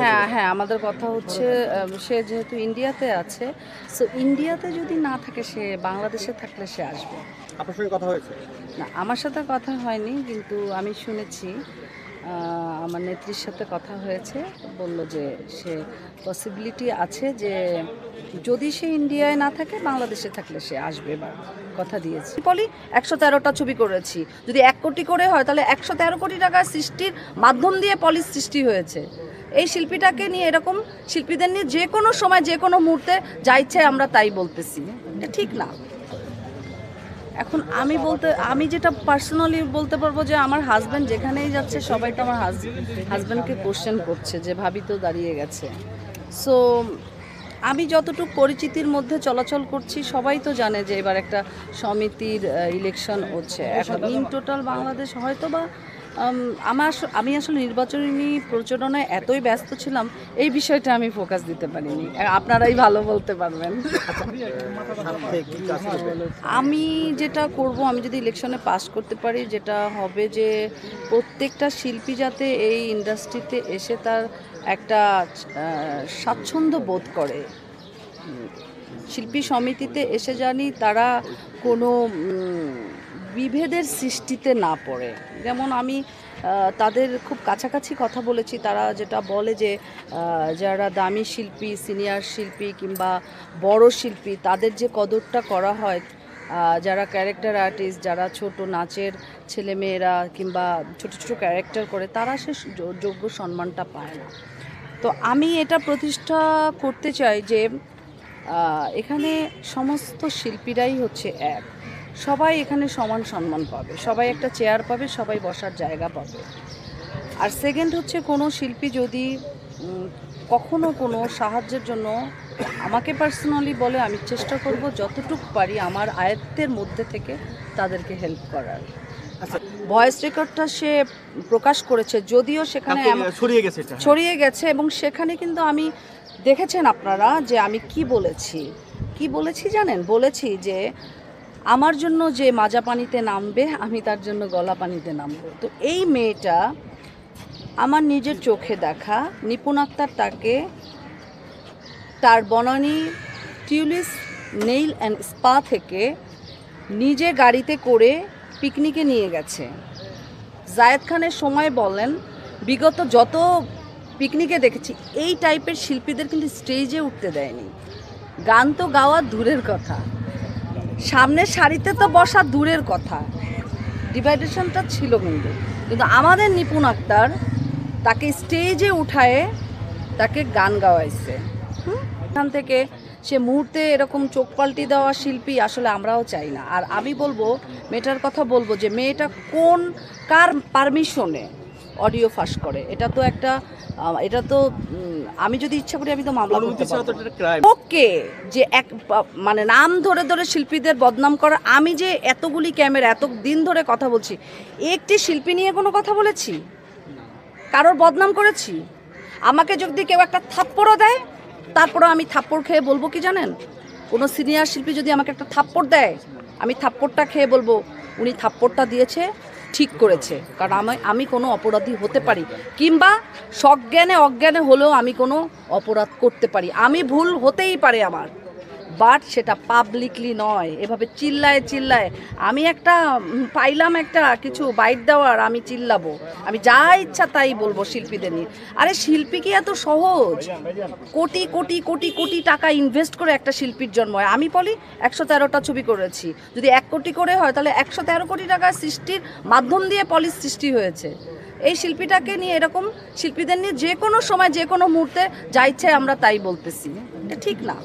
হ্যাঁ হ্যাঁ, আমাদের কথা হচ্ছে সে যেহেতু ইন্ডিয়াতে আছে, সো ইন্ডিয়াতে যদি না থাকে সে বাংলাদেশে থাকলে সে আসবে। আপনার সঙ্গে কথা হয়েছে? না, আমার সাথে কথা হয়নি, কিন্তু আমি শুনেছি আমার নেত্রীর সাথে কথা হয়েছে। বলল যে সে পসিবিলিটি আছে যে যদি সে ইন্ডিয়ায় না থাকে বাংলাদেশে থাকলে সে আসবে, বা কথা দিয়েছি। বলি 113টা ছবি করেছি, যদি 1 কোটি করে হয় তাহলে 113 কোটি টাকা সৃষ্টির মাধ্যম দিয়ে পলি সৃষ্টি হয়েছে। এই শিল্পীটাকে নিয়ে, এরকম শিল্পীদের নিয়ে যে কোনো সময় যে কোনো মুহূর্তে যা ইচ্ছে আমরা তাই বলতেছি, এটা ঠিক না। এখন আমি যেটা পার্সোনালি বলতে পারবো যে আমার হাজব্যান্ড যেখানেই যাচ্ছে সবাই তো আমার হাজব্যান্ডকে কোশ্চেন করছে যে ভাবি তো দাঁড়িয়ে গেছে। সো আমি যতটুকু পরিচিতির মধ্যে চলাচল করছি সবাই তো জানে যে এবার একটা সমিতির ইলেকশন হচ্ছে। এখন ইন টোটাল বাংলাদেশ হয়তো বা আমি আসলে নির্বাচনী প্রচারণায় এতই ব্যস্ত ছিলাম, এই বিষয়টা আমি ফোকাস দিতে পারিনি। আপনারাই ভালো বলতে পারবেন। আমি যেটা করব, আমি যদি ইলেকশনে পাস করতে পারি, যেটা হবে যে প্রত্যেকটা শিল্পী যাতে এই ইন্ডাস্ট্রিতে এসে তার একটা স্বাচ্ছন্দ্য বোধ করে। শিল্পী সমিতিতে এসে জানি তারা কোনো বিভেদের সৃষ্টিতে না পড়ে। যেমন আমি তাদের খুব কাছাকাছি কথা বলেছি, তারা যেটা বলে যে যারা দামি শিল্পী, সিনিয়র শিল্পী কিংবা বড় শিল্পী, তাদের যে কদরটা করা হয়, যারা ক্যারেক্টার আর্টিস্ট, যারা ছোট নাচের ছেলেমেয়েরা কিংবা ছোট ছোট ক্যারেক্টার করে, তারা সে যোগ্য সম্মানটা পায় না। তো আমি এটা প্রতিষ্ঠা করতে চাই যে এখানে সমস্ত শিল্পীরাই হচ্ছে এক, সবাই এখানে সমান সম্মান পাবে, সবাই একটা চেয়ার পাবে, সবাই বসার জায়গা পাবে। আর সেকেন্ড হচ্ছে, কোনো শিল্পী যদি কখনো কোনো সাহায্যের জন্য আমাকে পার্সোনালি বলে, আমি চেষ্টা করব যতটুকু পারি আমার আয়ত্তের মধ্যে থেকে তাদেরকে হেল্প করার। ভয়েস রেকর্ডটা সে প্রকাশ করেছে, যদিও সেখানে ছড়িয়ে গেছে, এবং সেখানে কিন্তু আমি দেখেছেন আপনারা যে আমি কি বলেছি জানেন? বলেছি যে আমার জন্য যে মাজা পানিতে নামবে আমি তার জন্য গলা পানিতে নামবো। তো এই মেয়েটা আমার নিজের চোখে দেখা, নিপুণ আক্তার তাকে তার বনানী টিউলিস নেইল অ্যান্ড স্পা থেকে নিজে গাড়িতে করে পিকনিকে নিয়ে গেছে। জায়েদ খানের সময় বলেন, বিগত যত পিকনিকে দেখেছি এই টাইপের শিল্পীদের কিন্তু স্টেজে উঠতে দেয়নি। গান তো গাওয়া দূরের কথা, সামনের সারিতে তো বসা দূরের কথা, ডিভাইডেশনটা ছিল। কিন্তু আমাদের নিপুণ আক্তার তাকে স্টেজে উঠায়ে তাকে গান গাওয়াইছে। এখান থেকে সে মুহূর্তে এরকম চোখ পাল্টি দেওয়া শিল্পী আসলে আমরাও চাই না। আর আমি বলবো, মেয়েটার কথা বলবো যে মেয়েটা কার পারমিশনে অডিও ফাঁস করে। এটা তো আমি যদি ইচ্ছা করি আমি তো মামলা করতে পারবো। ওকে, যে মানে নাম ধরে ধরে শিল্পীদের বদনাম করা। আমি যে এতগুলি ক্যামেরা এত দিন ধরে কথা বলছি, একটি শিল্পী নিয়ে কোনো কথা বলেছি? কারোর বদনাম করেছি? আমাকে যদি কেউ একটা থাপ্পড়ও দেয়, তারপরে আমি থাপ্পড় খেয়ে বলবো কি জানেন? কোনো সিনিয়র শিল্পী যদি আমাকে একটা থাপ্পড় দেয়, আমি থাপ্পড়টা খেয়ে বলবো উনি থাপ্পড়টা দিয়েছে, ঠিক করেছে। কারণ আমি কোনো অপরাধী হতে পারি, কিংবা সজ্ঞানে অজ্ঞানে হলেও আমি কোনো অপরাধ করতে পারি। আমি ভুল হতেই পারে আমার, বাট সেটা পাবলিকলি নয়। এভাবে চিল্লায় আমি পাইলাম একটা কিছু বাইট দেওয়ার, আমি চিল্লাবো, আমি যা ইচ্ছা তাই বলবো শিল্পীদের নিয়ে। আরে শিল্পী কি এত সহজ? কোটি কোটি কোটি কোটি টাকা ইনভেস্ট করে একটা শিল্পীর জন্ম হয়। আমি বলি 113টা ছবি করেছি, যদি 1 কোটি করে হয় তাহলে 113 কোটি টাকা সৃষ্টির মাধ্যম দিয়ে পলি সৃষ্টি হয়েছে। এই শিল্পীটাকে নিয়ে, এরকম শিল্পীদের নিয়ে যে কোনো সময় যে কোনো মুহূর্তে যা ইচ্ছে আমরা তাই বলতেছি, এটা ঠিক না।